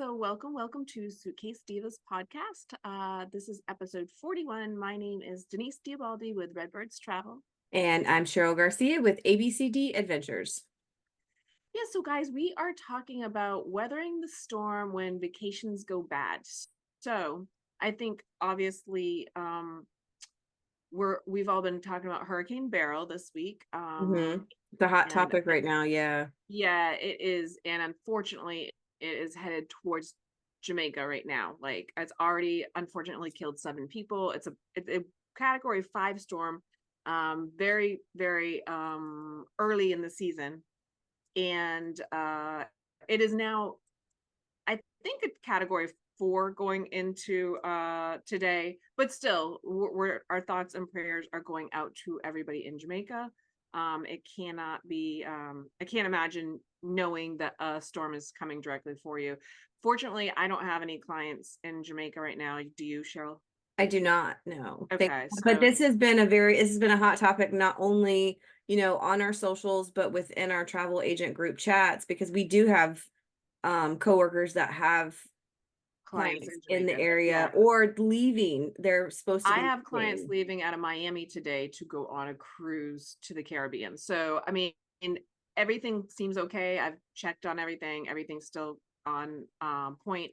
So welcome to Suitcase Divas podcast. This is episode 41. My name is Denise Diabaldi with Redbirds Travel. And I'm Cheryl Garcia with ABCD Adventures. Yeah, so guys, we are talking about weathering the storm when vacations go bad. So I think obviously we've all been talking about Hurricane Beryl this week. The hot And topic right now, yeah. yeah, it is. And unfortunately, it is headed towards Jamaica right now. Like it's already unfortunately killed 7 people. It's a category 5 storm, very early in the season. And it is now, I think, a category 4 going into today, but still our thoughts and prayers are going out to everybody in Jamaica. It cannot be I can't imagine knowing that a storm is coming directly for you. Fortunately, I don't have any clients in Jamaica right now. Do you, Cheryl? I do not know. Okay, But so this has been a hot topic, not only, on our socials, but within our travel agent group chats, because we do have coworkers that have clients clients in in the Jamaica. Yeah. area or leaving. They're supposed to I be have clients leaving. leaving out of Miami today to go on a cruise to the Caribbean. So, I mean, everything seems okay. I've checked on everything. Everything's still on point.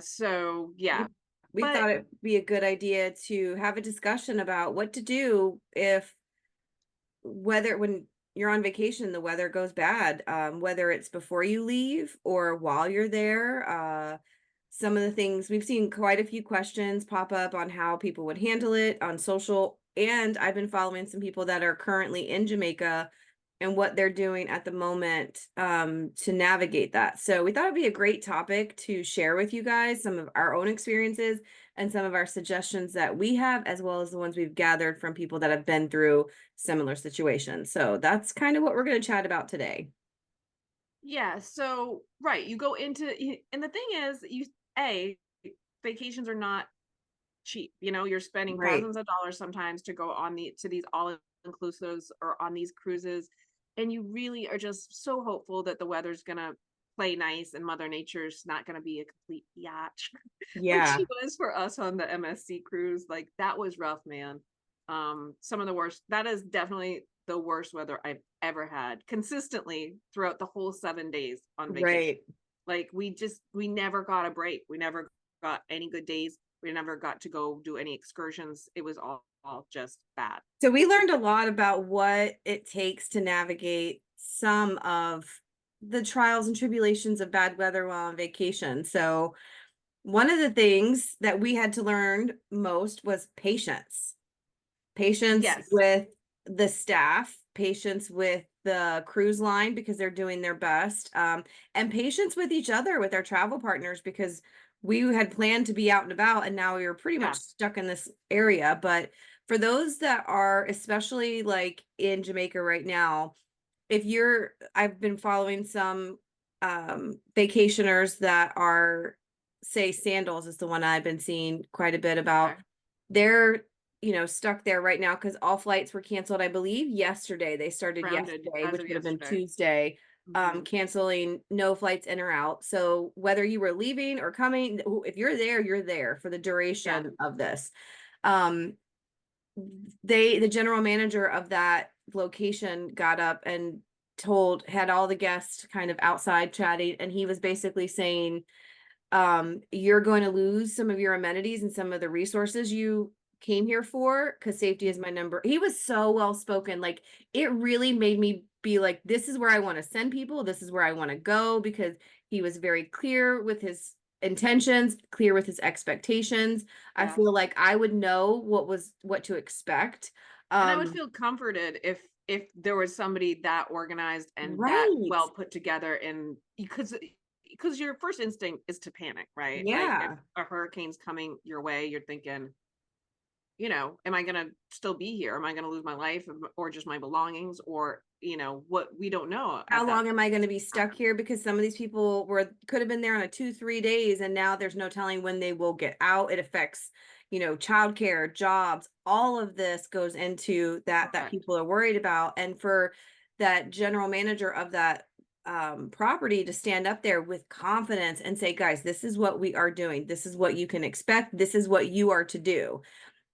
So yeah. We But thought it'd be a good idea to have a discussion about what to do if when you're on vacation, the weather goes bad, whether it's before you leave or while you're there. Some of the things we've seen quite a few questions pop up on how people would handle it on social. And I've been following some people that are currently in Jamaica and what they're doing at the moment to navigate that. So we thought it'd be a great topic to share with you guys some of our own experiences and some of our suggestions that we have, as well as the ones we've gathered from people that have been through similar situations. So that's kind of what we're going to chat about today. yeah, so right, you go into, and the thing is, vacations are not cheap. You're spending Right. thousands of dollars sometimes to go on these all inclusives or on these cruises, and you really are just so hopeful that the weather's gonna play nice and Mother Nature's not gonna be a complete biatch like Yeah. she was for us on the MSC cruise. Like that was rough, man. Some of the worst. That is definitely the worst weather I've ever had consistently throughout the whole 7 days on vacation. Right. Like we never got a break. We never got any good days. We never got to go do any excursions. It was all just bad. So we learned a lot about what it takes to navigate some of the trials and tribulations of bad weather while on vacation. So one of the things that we had to learn most was patience. Patience Yes. with the staff, patience with the cruise line because they're doing their best, and patience with each other, with our travel partners, because we had planned to be out and about and now we were pretty much Yeah. stuck in this area. But for those that are, especially like in Jamaica right now, I've been following some vacationers that are, say, Sandals is the one I've been seeing quite a bit about. Okay. They're, stuck there right now because all flights were canceled, I believe, yesterday. They started Grounded yesterday, as which of would have been yesterday. Tuesday, Hmm. canceling no flights in or out. So whether you were leaving or coming, if you're there, you're there for the Yeah. duration of this. Um, the general manager of that location got up and had all the guests kind of outside chatting, and he was basically saying, you're going to lose some of your amenities and some of the resources you came here for, because safety is my number. He was so well spoken. Like, it really made me be like, this is where I want to send people, this is where I want to go, because he was very clear with his intentions, clear with his expectations. I Yeah. feel like I would know what to expect. And I would um feel comforted if there was somebody that organized and that right. well put together, and because your first instinct is to panic, right? Like if Yeah. a hurricane's coming your way, you're thinking, am I going to still be here? Am I going to lose my life or just my belongings, or, what we don't know How at that long am I going to be stuck time. here? Because some of these people could have been there on a 2-3 days, and now there's no telling when they will get out. It affects, childcare, jobs. All of this goes into that Correct. people are worried about. And for that general manager of that property to stand up there with confidence and say, guys, this is what we are doing. This is what you can expect. This is what you are to do,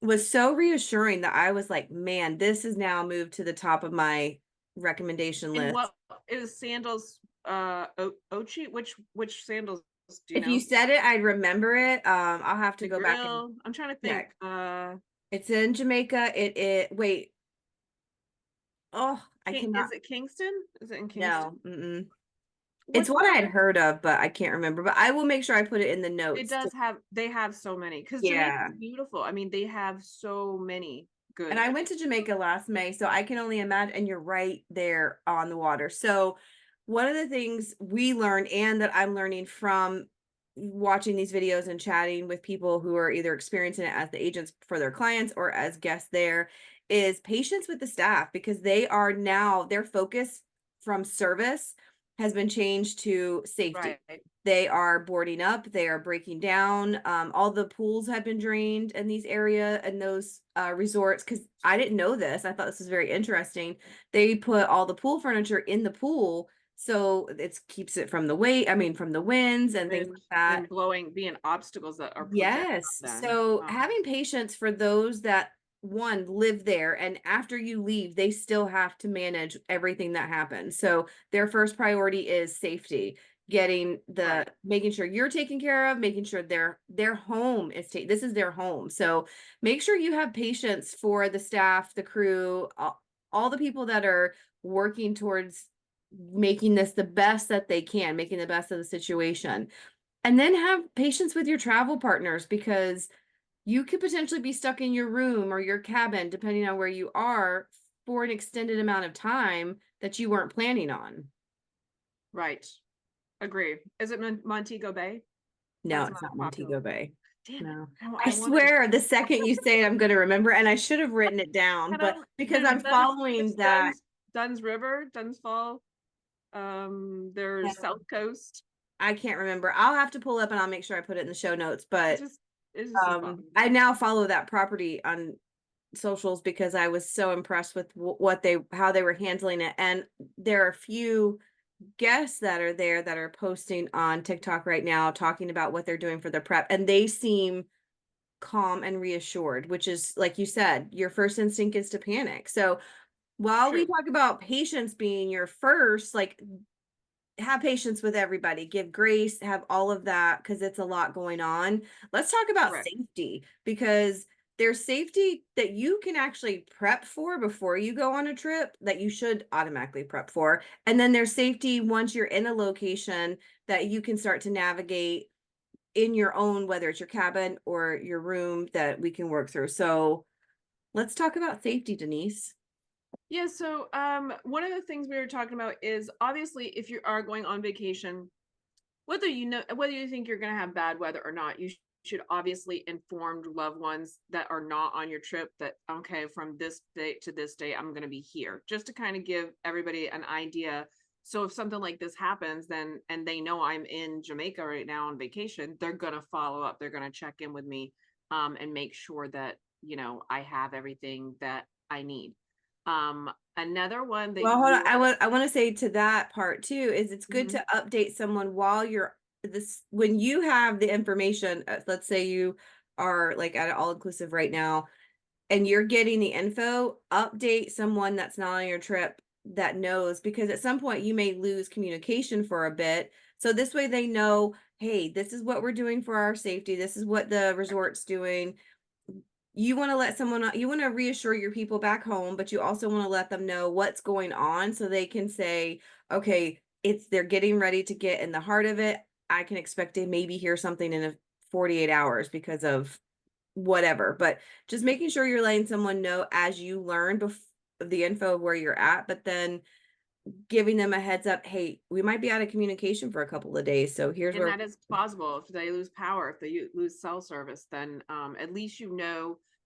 was so reassuring that I was like, man, this is now moved to the top of my recommendation And list. what is sandals, Ochi? Which sandals do you If you know? said it, I'd remember it. I'll have to The go back and grill. I'm trying to think. check. It's in Jamaica. Wait. Oh, I cannot. Is it Kingston? Is it in Kingston? No. Mm-mm. It's What one I had part? heard of, but I can't remember. But I will make sure I put it in the It notes. does have, they have so many, because Yeah. Jamaica's beautiful. I mean, they have so many And good. I went to Jamaica last May, so I can only imagine. And you're right there on the water. So, one of the things we learned, and that I'm learning from watching these videos and chatting with people who are either experiencing it as the agents for their clients or as guests there, is patience with the staff, because they are now, their focus from service has been changed to safety. Right. They are boarding up, they are breaking down. All the pools have been drained in these area and those resorts, because I didn't know this. I thought this was very interesting. They put all the pool furniture in the pool, so it keeps it from the weight, I mean, from the winds and things like that. And blowing, being obstacles that are put down Yes. on them. So having patience for those that, one, live there, and after you leave, they still have to manage everything that happens. So their first priority is safety, getting Right. making sure you're taken care of, making sure their home is this is their home. So make sure you have patience for the staff, the crew, all the people that are working towards making this the best that they can, making the best of the situation. And then have patience with your travel partners, because you could potentially be stuck in your room or your cabin, depending on where you are, for an extended amount of time that you weren't planning on. Right. Agree. Is it Montego Bay? No, That's it's not not popular. Montego Bay. Damn it. No. I I wanted to swear the second you say it, I'm going to remember, and I should have written it down, kind but of, because there's I'm following that. Dunn's River, Dunsfall. There's South Coast. I can't remember. I'll have to pull up and I'll make sure I put it in the show notes, It but just it just is I bothering now follow that property on socials because I was so impressed with what they how they were handling it. And there are a few guests that are there that are posting on TikTok right now talking about what they're doing for their prep, and they seem calm and reassured, which is, like you said, your first instinct is to panic. So while we true. talk about patience being your first, like, have patience with everybody, give grace, have all of that, because it's a lot going on. Let's talk about Correct. safety, because there's safety that you can actually prep for before you go on a trip, that you should automatically prep for. And then there's safety once you're in a location that you can start to navigate in your own, whether it's your cabin or your room, that we can work through. So let's talk about safety, Denise. Yeah, so one of the things we were talking about is, obviously, if you are going on vacation, whether you think you're going to have bad weather or not, you should obviously inform loved ones that are not on your trip that, okay, from this date to this day I'm going to be here, just to kind of give everybody an idea. So if something like this happens, then, and they know I'm in Jamaica right now on vacation, they're going to follow up, they're going to check in with me, and make sure that, I have everything that I need. Another one that Well, hold on. you I want to say to that part too, is it's good Mhm. to update someone while you're this, when you have the information. Let's say you are like at an all inclusive right now and you're getting the info, update someone that's not on your trip that knows, because at some point you may lose communication for a bit. So this way they know, hey, this is what we're doing for our safety. This is what the resort's doing. You want to let someone, you want to reassure your people back home, but you also want to let them know what's going on, so they can say, okay, they're getting ready to get in the heart of it. I can expect to maybe hear something in 48 hours because of whatever. But just making sure you're letting someone know as you learn the info of where you're at, but then giving them a heads up, hey, we might be out of communication for a couple of days, so here's And where. that is plausible. If they lose power, if they lose cell service, then at least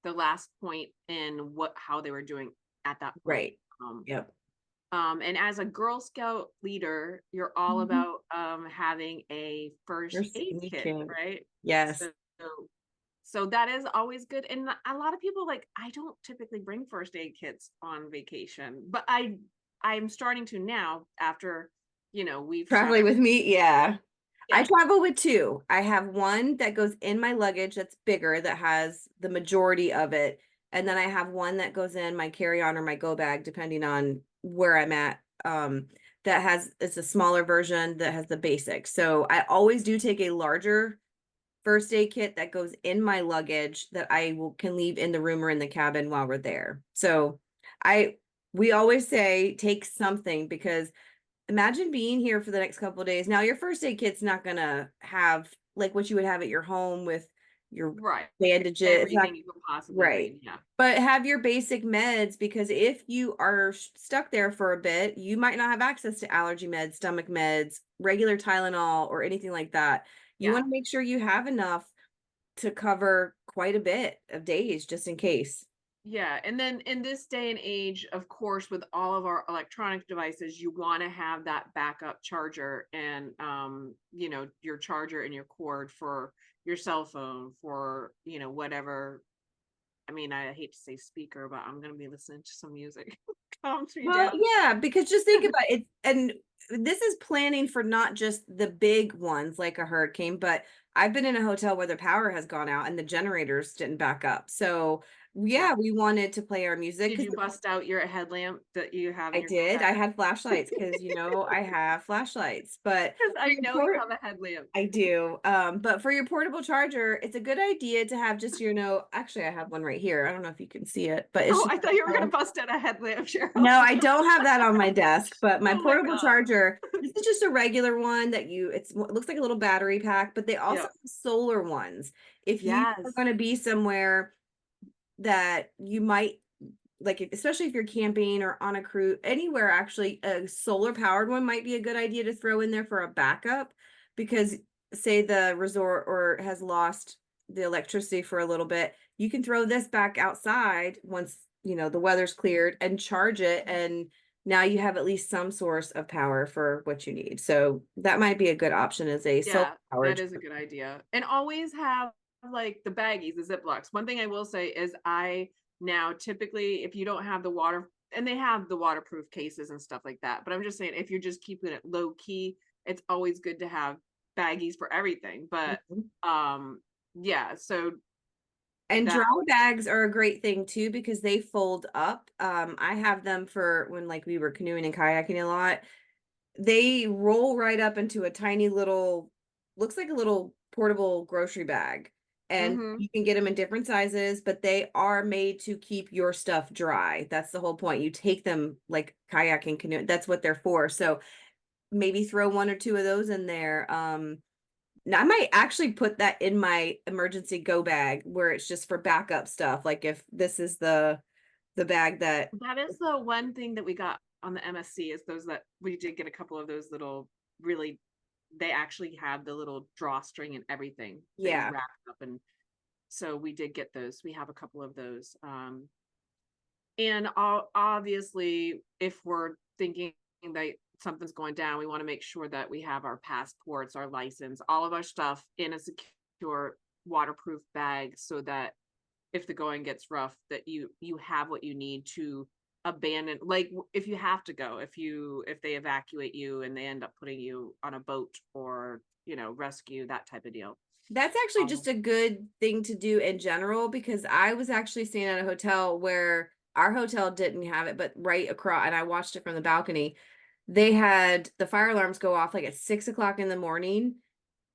the last point in how they were doing at that point. Right. Yep. And as a Girl Scout leader, you're all Mhm. about having a You're first aid kit, sneaking. right? Yes. So that is always good. And a lot of people, like, I don't typically bring first aid kits on vacation, but I'm starting to now, after we've Traveling traveled. with me, yeah. I Yeah. travel with two. I have one that goes in my luggage that's bigger, that has the majority of it. And then I have one that goes in my carry-on or my go bag, depending on where I'm at. That has, it's a smaller version that has the basics. So I always do take a larger first aid kit that goes in my luggage that I will can leave in the room or in the cabin while we're there. So I we always say take something, because imagine being here for the next couple of days. Now, your first aid kit's not gonna have like what you would have at your home with your Right. bandages. It's not Everything you could possibly right. need. Yeah. But have your basic meds, because if you are stuck there for a bit, you might not have access to allergy meds, stomach meds, regular Tylenol, or anything like that. You Yeah. want to make sure you have enough to cover quite a bit of days just in case. Yeah, and then in this day and age, of course, with all of our electronic devices, you want to have that backup charger and your charger and your cord for your cell phone, for, whatever. I mean, I hate to say speaker, but I'm gonna be listening to some music. Calms me Well, down. yeah, because just think about it. And this is planning for not just the big ones like a hurricane, but I've been in a hotel where the power has gone out and the generators didn't back up. So, Yeah. yeah, we wanted to play our music Did because you bust out your headlamp that you have in I your go did. I bag? had flashlights because, I have flashlights. But Because for I your know you port, have a headlamp. I do. But for your portable charger, it's a good idea to have just, actually, I have one right here. I don't know if you can see it, but it's Oh, just I thought you were gonna bust out a headlamp, Cheryl. no, I don't have that on my desk, but my Oh my portable God. charger, this is just a regular one that it looks like a little battery pack, but they also Yep. have solar ones. If you are Yes. going to be somewhere that you might like, especially if you're camping or on a cruise, anywhere actually, a solar powered one might be a good idea to throw in there for a backup, because say the resort or has lost the electricity for a little bit, you can throw this back outside once, the weather's cleared, and charge it, and now you have at least some source of power for what you need. So that might be a good option as a solar Yeah, that powered. is a good idea. And always have like the baggies, the Ziplocs. One thing I will say is I now typically, if you don't have the water, and they have the waterproof cases and stuff like that, but I'm just saying if you're just keeping it low key, it's always good to have baggies for everything. But Mhm. yeah, so And that dry bags are a great thing too, because they fold up. I have them for when like we were canoeing and kayaking a lot. They roll right up into a tiny little, looks like a little portable grocery bag. And mhm, you can get them in different sizes, but they are made to keep your stuff dry. That's the whole point. You take them like kayaking, canoe. That's what they're for. So maybe throw one or two of those in there. Now I might actually put that in my emergency go bag where it's just for backup stuff. Like if this is the bag that that is the one thing that we got on the MSC is those that we did get a couple of those little really they actually have the little drawstring and everything that you yeah. wrap up and so we did get those. We have a couple of those. And obviously, if we're thinking that something's going down, we want to make sure that we have our passports, our license, all of our stuff in a secure, waterproof bag, so that if the going gets rough, that you have what you need to abandon. Like if you have to go, if they evacuate you and they end up putting you on a boat or rescue that type of deal. That's actually Um, just a good thing to do in general, because I was actually staying at a hotel where our hotel didn't have it, but right across, and I watched it from the balcony. They had the fire alarms go off like at 6 o'clock in the morning.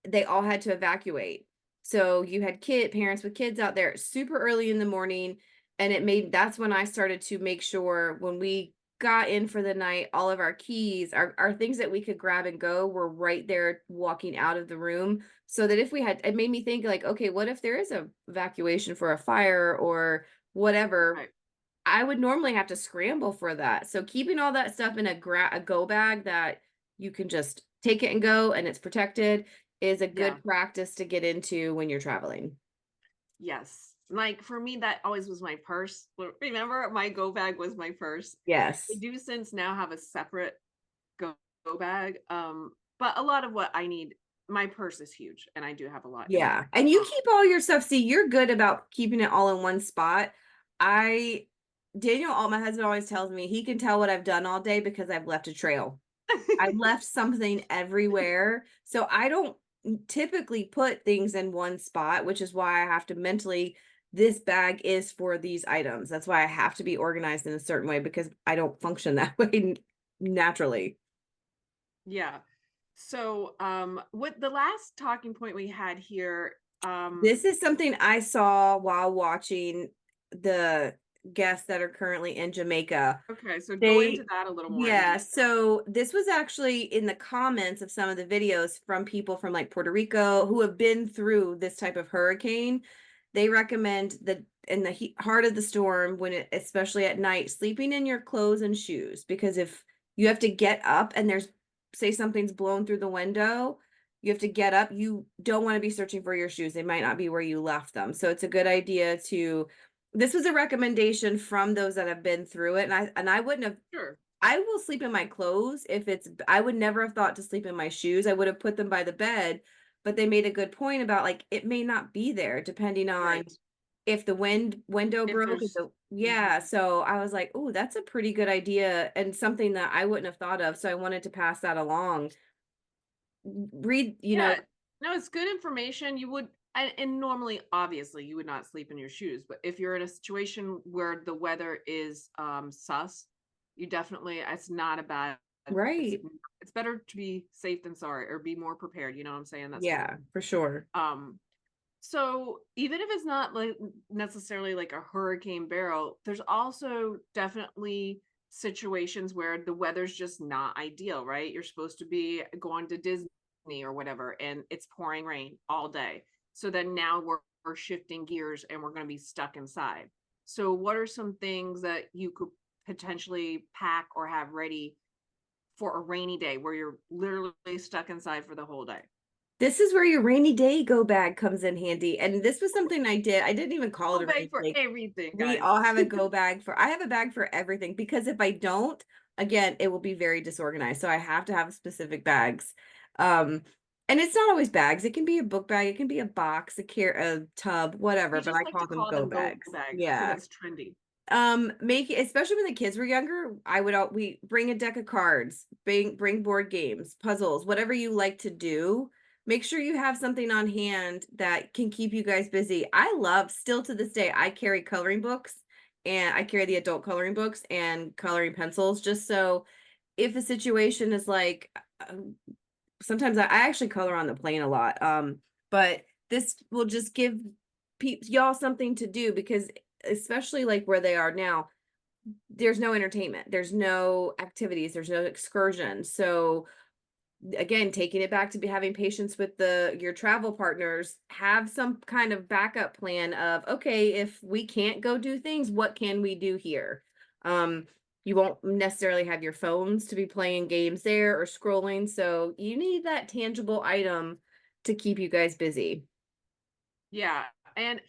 They all had to evacuate. So you had parents with kids out there super early in the morning. And that's when I started to make sure when we got in for the night, all of our keys, our things that we could grab and go were right there walking out of the room. So that if it made me think like, okay, what if there is a evacuation for a fire or whatever? right. I would normally have to scramble for that. So keeping all that stuff in a go bag that you can just take it and go and it's protected is a Yeah. good practice to get into when you're traveling. Yes. Like for me, that always was my purse. Remember, my go bag was my purse. I Yes. do since now have a separate go go bag. But a lot of what I need, my purse is huge, and I do have a lot in Yeah. there. And you keep all your stuff. See, you're good about keeping it all in one spot. I Daniel, all my husband always tells me he can tell what I've done all day because I've left a trail. I left something everywhere. So I don't typically put things in one spot, which is why I have to mentally, this bag is for these items. That's why I have to be organized in a certain way because I don't function that way naturally. Yeah. So, what the last talking point we had here, This is something I saw while watching the guests that are currently in Jamaica. okay, so go into They that a little more in Yeah, detail. so this was actually in the comments of some of the videos from people from like Puerto Rico who have been through this type of hurricane. They recommend that in the heart of the storm, when it, especially at night, sleeping in your clothes and shoes, because if you have to get up and there's, say something's blown through the window, you have to get up, you don't want to be searching for your shoes. They might not be where you left them. So it's a good idea to, this was a recommendation from those that have been through it. And I wouldn't have, Sure. I will sleep in my clothes if it's, I would never have thought to sleep in my shoes. I would have put them by the bed, but they made a good point about like it may not be there depending on Right. if the window If broke. there's Yeah. mhm. So I was like, oh, that's a pretty good idea and something that I wouldn't have thought of. So I wanted to pass that along. Read, Yeah. No, it's good information. You would and normally obviously you would not sleep in your shoes, but if you're in a situation where the weather is sus, you definitely it's not a bad it's right. it's better to be safe than sorry or be more prepared, you know what I'm saying? That's Yeah, for sure. um so even if it's not like necessarily like a hurricane barrel, there's also definitely situations where the weather's just not ideal, right? You're supposed to be going to Disney or whatever, and it's pouring rain all day. So then now we're shifting gears and we're going to be stuck inside. So what are some things that you could potentially pack or have ready for a rainy day where you're literally stuck inside for the whole day? This is where your rainy day go bag comes in handy. And this was something I did. I didn't even call it Go a bag rainy for day. everything, We guys. all have a go bag for, I have a bag for everything because if I don't, again, it will be very disorganized. So I have to have specific bags. Um, and it's not always bags. It can be a book bag, it can be a box, a tub, whatever, We but just I like call to them call go them go bags. bags because Yeah. it's trendy. Make especially when the kids were younger, I would we bring a deck of cards, bring board games, puzzles, whatever you like to do. Make sure you have something on hand that can keep you guys busy. I love still to this day, I carry coloring books and I carry the adult coloring books and coloring pencils just so if the situation is like sometimes I actually color on the plane a lot. But this will just give y'all something to do because especially like where they are now, there's no entertainment, there's no activities, there's no excursions. So again, taking it back to be having patience with the your travel partners, have some kind of backup plan of okay, if we can't go do things, what can we do here? Um, you won't necessarily have your phones to be playing games there or scrolling, so you need that tangible item to keep you guys busy. Yeah, and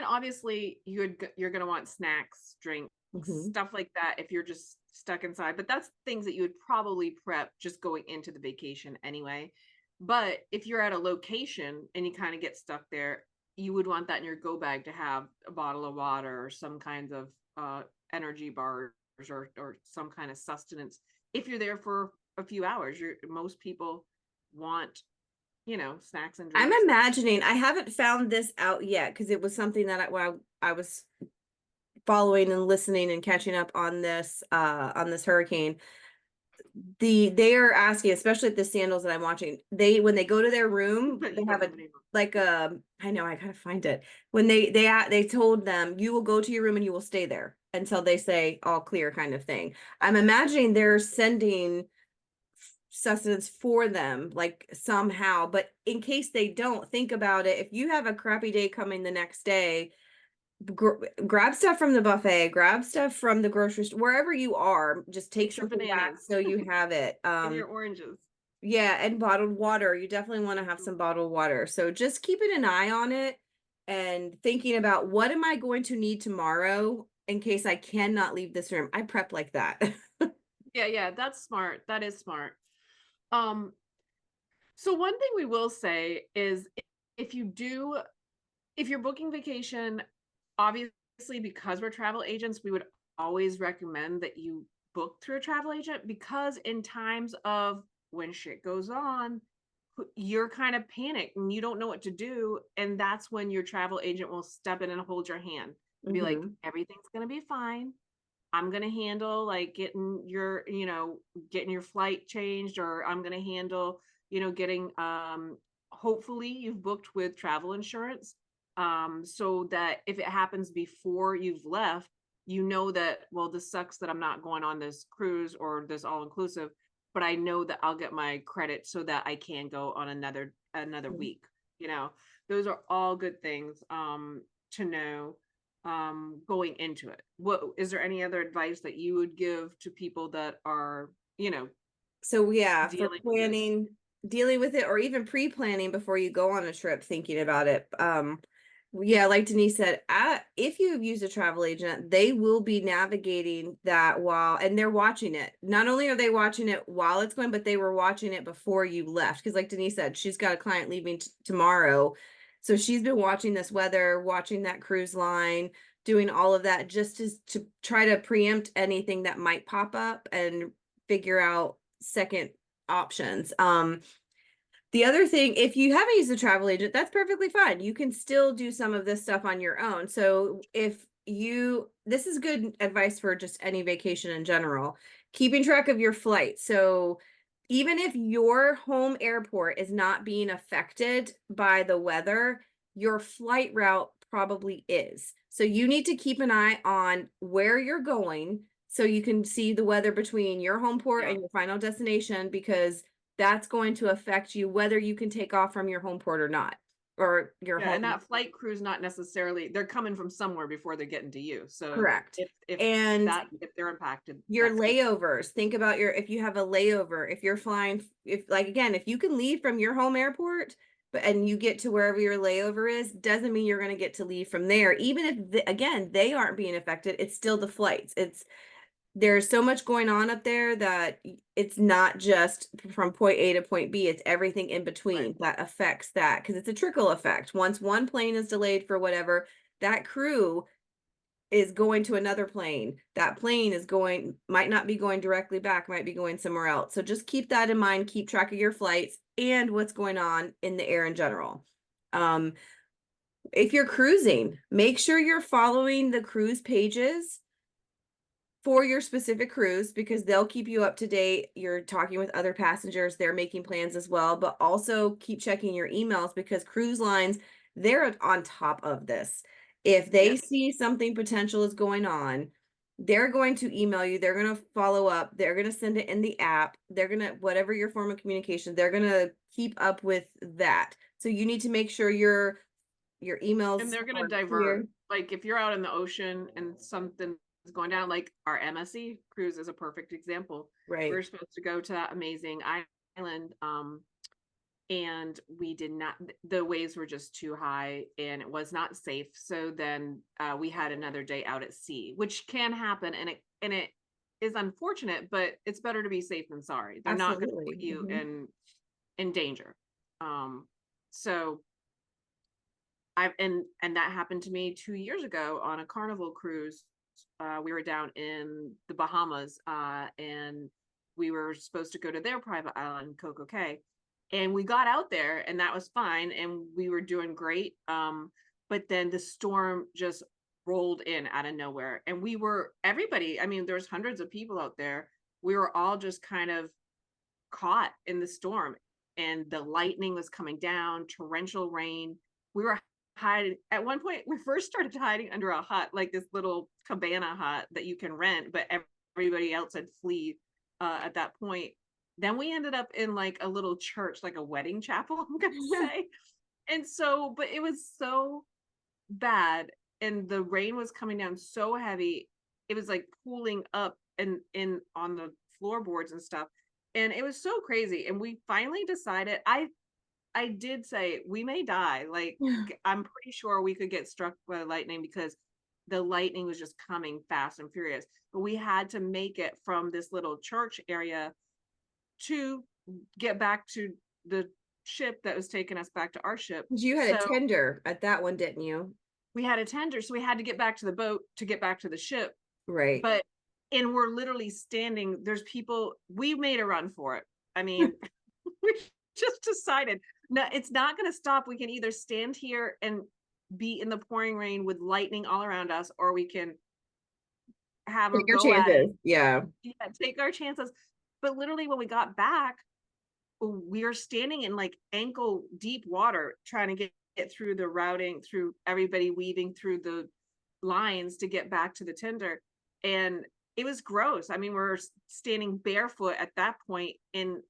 obviously you're gonna want snacks, drinks, Mhm. stuff like that if you're just stuck inside. But that's things that you would probably prep just going into the vacation anyway. But if you're at a location and you kind of get stuck there, you would want that in your go bag to have a bottle of water or some kinds of energy bars or some kind of sustenance. If you're there for a few hours, most people want snacks and I'm drinks. imagining I haven't found this out yet because it was something that when I was following and listening and catching up on this hurricane, they are asking, especially at the sandals that I'm watching, they when they go to their room, But they you have don't a have any. like I know I gotta find it. When they told them you will go to your room and you will stay there until they say all clear kind of thing. I'm imagining they're sending sustenance for them like somehow, but in case they don't, think about it. If you have a crappy day coming the next day, grab stuff from the buffet, grab stuff from the grocery store, wherever you are, just take Take your something back bananas so you have it. and your oranges. Yeah, and bottled water. You definitely want to have some bottled water. So just keeping an eye on it and thinking about what am I going to need tomorrow in case I cannot leave this room. I prep like that. Yeah, yeah, that's smart. That is smart. Um, so one thing we will say is if you do, if you're booking vacation, obviously because we're travel agents, we would always recommend that you booked through a travel agent, because in times of when shit goes on, you're kind of panicked and you don't know what to do. And that's when your travel agent will step in and hold your hand and be like, Mm-hmm. everything's going to be fine. I'm going to handle like getting your, getting your flight changed, or I'm going to handle, getting, hopefully you've booked with travel insurance. So that if it happens before you've left, you know that, well, this sucks that I'm not going on this cruise or this all inclusive, but I know that I'll get my credit so that I can go on another week. You know, those are all good things to know going into it. What is there any other advice that you would give to people that are, So yeah, for dealing with this? dealing with it, or even pre-planning before you go on a trip, thinking about it. Yeah, like Denise said, if you've used a travel agent, they will be navigating that and they're watching it. Not only are they watching it while it's going, but they were watching it before you left. Because like Denise said, she's got a client leaving tomorrow. So she's been watching this weather, watching that cruise line, doing all of that just to try to preempt anything that might pop up and figure out second options. The other thing, if you haven't used a travel agent, that's perfectly fine. You can still do some of this stuff on your own. So this is good advice for just any vacation in general, keeping track of your flights. So even if your home airport is not being affected by the weather, your flight route probably is. So you need to keep an eye on where you're going so you can see the weather between your home port Yeah. and your final destination, because that's going to affect you whether you can take off from your home port or not, or your Yeah, and home. that flight crew's not necessarily, they're coming from somewhere before they're getting to you. So Correct. if And if they're impacted, your that's good. layovers, think about if you have a layover, if you're flying, if you can leave from your home airport, and you get to wherever your layover is, doesn't mean you're going to get to leave from there. Even if, again, they aren't being affected, it's still the flights. There's so much going on up there that it's not just from point A to point B, it's everything in between Right. that affects that, because it's a trickle effect. Once one plane is delayed for whatever, that crew is going to another plane. That plane might not be going directly back, might be going somewhere else. So just keep that in mind, keep track of your flights and what's going on in the air in general. Um, if you're cruising, make sure you're following the cruise pages for your specific cruise, because they'll keep you up to date. You're talking with other passengers, they're making plans as well, but also keep checking your emails, because cruise lines, they're on top of this. If they Yes. see something potential is going on, they're going to email you, they're going to follow up, they're going to send it in the app, they're going to, whatever your form of communication, they're going to keep up with that. So you need to make sure your And emails they're gonna are divert. clear. Like if you're out in the ocean and something is going down, like our MSC cruise is a perfect example. We Right. were supposed to go to that amazing island, and we did not. The waves were just too high, and it was not safe. So then we had another day out at sea, which can happen, and it is unfortunate, but it's better to be safe than sorry. They're not going to put Absolutely. you in danger. So and that happened to me 2 years ago on a Carnival cruise. We were down in the Bahamas, and we were supposed to go to their private island, Coco Cay, and we got out there, and that was fine, and we were doing great. But then the storm just rolled in out of nowhere, and everybody. I mean, there's hundreds of people out there. We were all just kind of caught in the storm, and the lightning was coming down, torrential rain. We were hiding at one point. We first started hiding under a hut, like this little cabana hut that you can rent, but everybody else had fled at that point. Then we ended up in like a little church, like a wedding chapel, I'm gonna say. And so, but it was so bad, and the rain was coming down so heavy, it was like pooling up and in on the floorboards and stuff, and it was so crazy. And we finally decided, I did say we may die, like I'm pretty sure we could get struck by lightning, because the lightning was just coming fast and furious. But we had to make it from this little church area to get back to the ship that was taking us back to our ship. You had a So tender at that one, didn't you? we had a tender, so we had to get back to the boat to get back to the ship. Right. But and we're literally standing, there's people, we made a run for it. I mean, we just decided, no, it's not going to stop. We can either stand here and be in the pouring rain with lightning all around us, or we can have a Take your go at it. chances. Yeah. Yeah, take our chances. But literally, when we got back, we are standing in like ankle deep water trying to get through the routing, through everybody weaving through the lines to get back to the tender. And it was gross. I mean, we're standing barefoot at that point in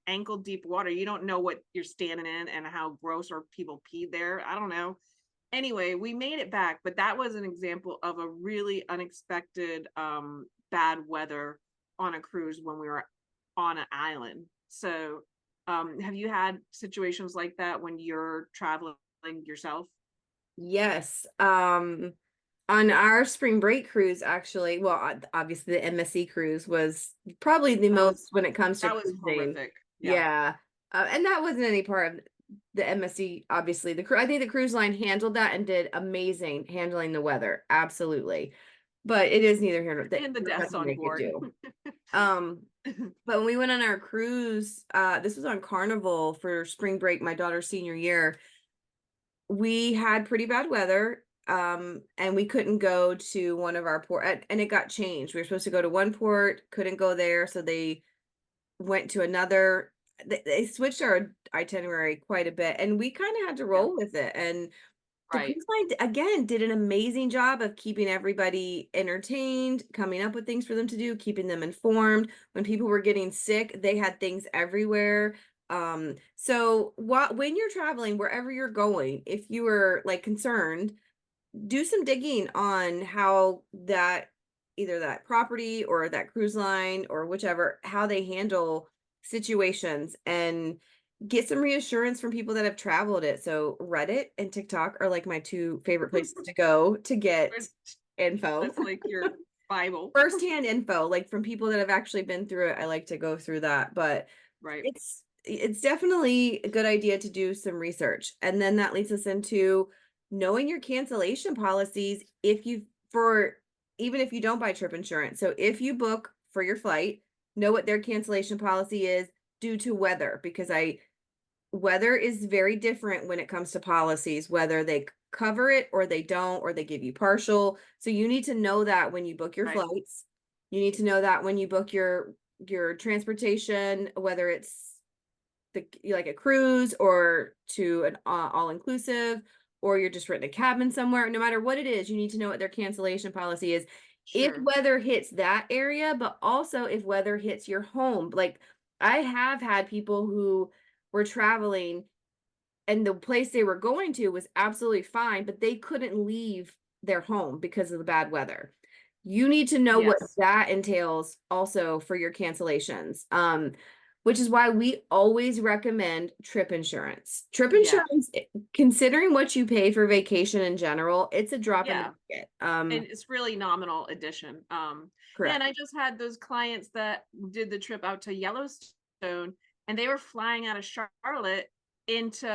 ankle deep water. You don't know what you're standing in and how gross, or people peed there. I don't know. Anyway, we made it back, but that was an example of a really unexpected bad weather on a cruise when we were on an island. So have you had situations like that when you're traveling yourself? Yes. On our spring break cruise, actually, well, obviously the MSC cruise was probably the That most was when it comes to that was cruising. horrific. Yeah. Yeah. And that wasn't any part of the MSC, obviously. I think the cruise line handled that and did amazing handling the weather. Absolutely. But it is neither here nor there. And the There's deaths nothing on they could board. do. Um, but when we went on our cruise, this was on Carnival for spring break, my daughter's senior year. We had pretty bad weather, and we couldn't go to one of our port, and it got changed. We were supposed to go to one port, couldn't go there, so they went to another. They switched our itinerary quite a bit, and we kind of had to Yeah, roll with it. And the right. cruise line again did an amazing job of keeping everybody entertained, coming up with things for them to do, keeping them informed. When people were getting sick, they had things everywhere. So when you're traveling, wherever you're going, if you were like concerned, do some digging on how that either that property or that cruise line or whichever, how they handle situations, and get some reassurance from people that have traveled it. So Reddit and TikTok are like my two favorite places to go to get info. That's like your Bible. Firsthand info, like from people that have actually been through it. I like to go through that, but Right. it's definitely a good idea to do some research. And then that leads us into knowing your cancellation policies if you for even if you don't buy trip insurance. So if you book for your flight, know what their cancellation policy is due to weather, because I weather is very different when it comes to policies, whether they cover it or they don't, or they give you partial. So you need to know that when you book your Right. flights. You need to know that when you book your transportation, whether it's like a cruise or to an all inclusive, or you're just renting a cabin somewhere. No matter what it is, you need to know what their cancellation policy is if Sure. weather hits that area, but also if weather hits your home. Like I have had people who were traveling and the place they were going to was absolutely fine, but they couldn't leave their home because of the bad weather. You need to know what Yes. that entails also for your cancellations. Which is why we always recommend trip insurance. Trip Yeah. insurance, considering what you pay for vacation in general, it's a drop in the Yeah. bucket. And it's really nominal addition. Yeah, and Correct. I just had those clients that did the trip out to Yellowstone, and they were flying out of Charlotte into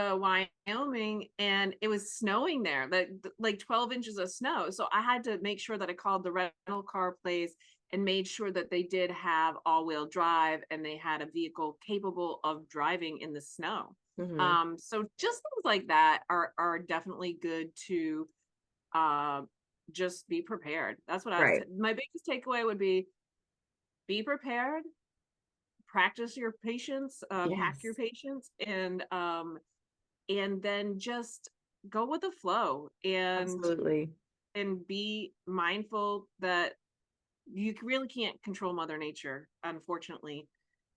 Wyoming, and it was snowing there, like 12 inches of snow. So I had to make sure that I called the rental car place and made sure that they did have all-wheel drive and they had a vehicle capable of driving in the snow. Hmm. So just things like that are definitely good to uh, just be prepared. That's what Right. my biggest takeaway would be prepared, practice your patience, pack your Yes, patience, and then just go with the flow absolutely. and be mindful that you really can't control mother nature, unfortunately.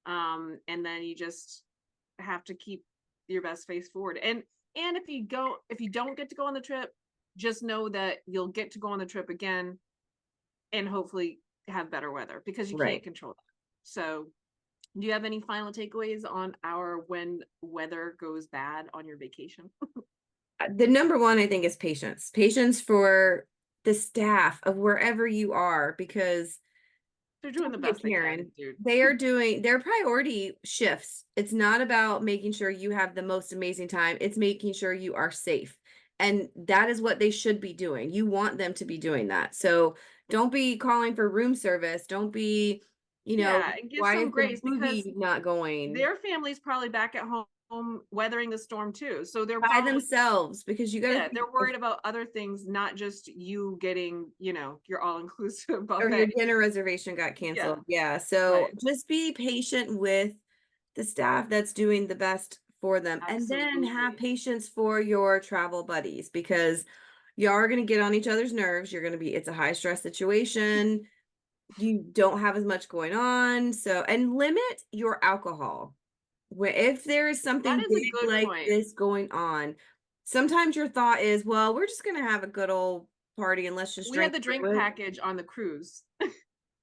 And then you just have to keep your best face forward. And if you don't get to go on the trip, just know that you'll get to go on the trip again and hopefully have better weather, because you can't Right. control that. So do you have any final takeaways on our when weather goes bad on your vacation? The number one, I think, is patience. Patience for the staff of wherever you are, because They're doing don't the forget, best they can, Karen, dude. they are doing their priority shifts. It's not about making sure you have the most amazing time. It's making sure you are safe. And that is what they should be doing. You want them to be doing that. So Don't be calling for room service. Don't be, Yeah, and give why some is the grace because movie not going? their family's probably back at home weathering the storm too. So they're By probably, themselves, because you gotta yeah, think they're of, worried about other things, not just you getting, your all-inclusive or your buffet. dinner reservation got Yeah, canceled. Yeah, so right. just be patient with the staff that's doing the best for them, and then have Absolutely. patience for your travel buddies, because you are going to get on each other's nerves. You're going to be, it's a high stress situation. You don't have as much going on. So, and limit your alcohol. Where if there is That something is a big good like point. this going on, sometimes your thought is, well, we're just going to have a good old party and let's just We had drink the drink through it. package on the cruise.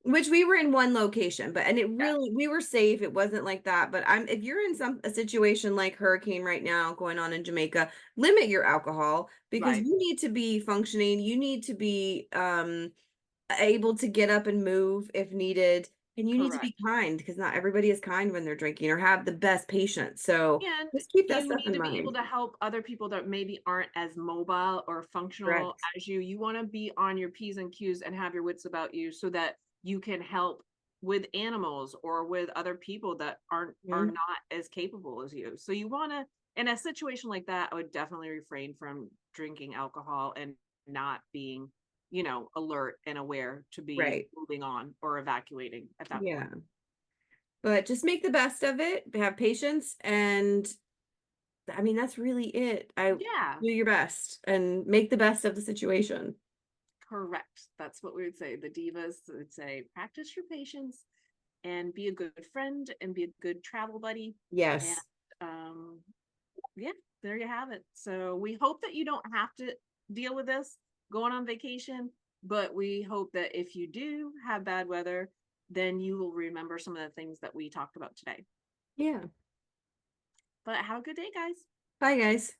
Which we were in one location, but and it Yeah, really, we were safe. It wasn't like that. But I'm if you're in a situation like hurricane right now going on in Jamaica, limit your alcohol, because right. you need to be functioning. You need to be able to get up and move if needed. And you need to be Correct. kind, because not everybody is kind when they're drinking or have the best patience. So And just keep that you stuff need in to be able mind. to help other people that maybe aren't as mobile or functional Correct. as you. You want to be on your P's and Q's and have your wits about you so that you can help with animals or with other people that are Mhm. not as capable as you. So you want to, in a situation like that, I would definitely refrain from drinking alcohol and not being, alert and aware to be Right. moving on or evacuating at that point. Yeah. But just make the best of it, have patience, and I mean, that's really it. Do Yeah. your best and make the best of the situation. Correct. That's what we would say. The divas would say, practice your patience and be a good friend and be a good travel buddy. And Yes. um, yeah, there you have it. So we hope that you don't have to deal with this going on vacation, but we hope that if you do have bad weather, then you will remember some of the things that we talked about today. Yeah. But have a good day, guys. Bye, guys.